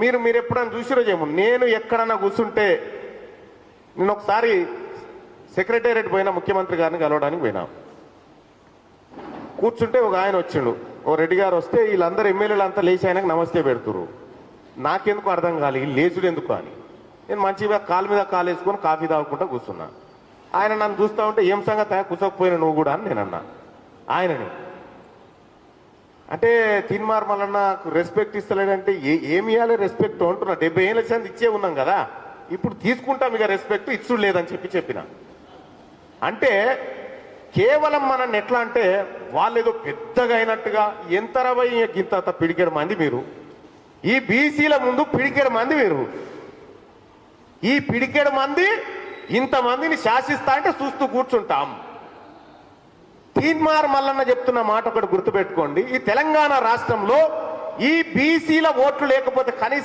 మీరు ఎప్పుడైనా చూసిరో ఏమో, నేను ఎక్కడన్నా కూర్చుంటే, నేను ఒకసారి సెక్రటేరియట్ పోయినా, ముఖ్యమంత్రి గారిని కలవడానికి పోయినా. కూర్చుంటే ఒక ఆయన వచ్చిండు, ఓ రెడ్డి గారు వస్తే వీళ్ళందరూ ఎమ్మెల్యేలు అంతా లేచి ఆయనకు నమస్తే పెడుతురు. నాకెందుకు అర్థం కాలి, లేచుడు ఎందుకు అని. నేను మంచిగా కాలు మీద కాలు వేసుకొని కాఫీ తాగుకుంటా కూర్చున్నా. ఆయన నన్ను చూస్తూ ఉంటే, ఏం సంగతి కూర్చోకపోయినా నువ్వు కూడా అని నేను అన్నా ఆయనని. అంటే తీన్మార్ మల్లన్న రెస్పెక్ట్ ఇస్తలేడంటే ఏమి ఇవ్వాలి రెస్పెక్ట్ అంటున్నా. 70 ఏళ్ళ సంది ఇచ్చే ఉన్నాం కదా, ఇప్పుడు తీసుకుంటాం ఇక రెస్పెక్ట్ ఇచ్చుడు లేదని చెప్పిన. అంటే కేవలం మనల్ని ఎట్లా అంటే వాళ్ళు ఏదో పెద్దగా అయినట్టుగా, ఎంతరవై ఇంత పిడికెడు మంది మీరు, ఈ బీసీల ముందు పిడికెడు మంది మీరు, ఈ పిడికెడు మంది ఇంతమందిని శాసిస్తా అంటే చూస్తూ కూర్చుంటాం. తీన్మార్ మల్లన్న చెప్తున్న మాట ఒకటి గుర్తుపెట్టుకోండి, ఈ తెలంగాణ రాష్ట్రంలో ఈ బీసీల ఓట్లు లేకపోతే కనీసం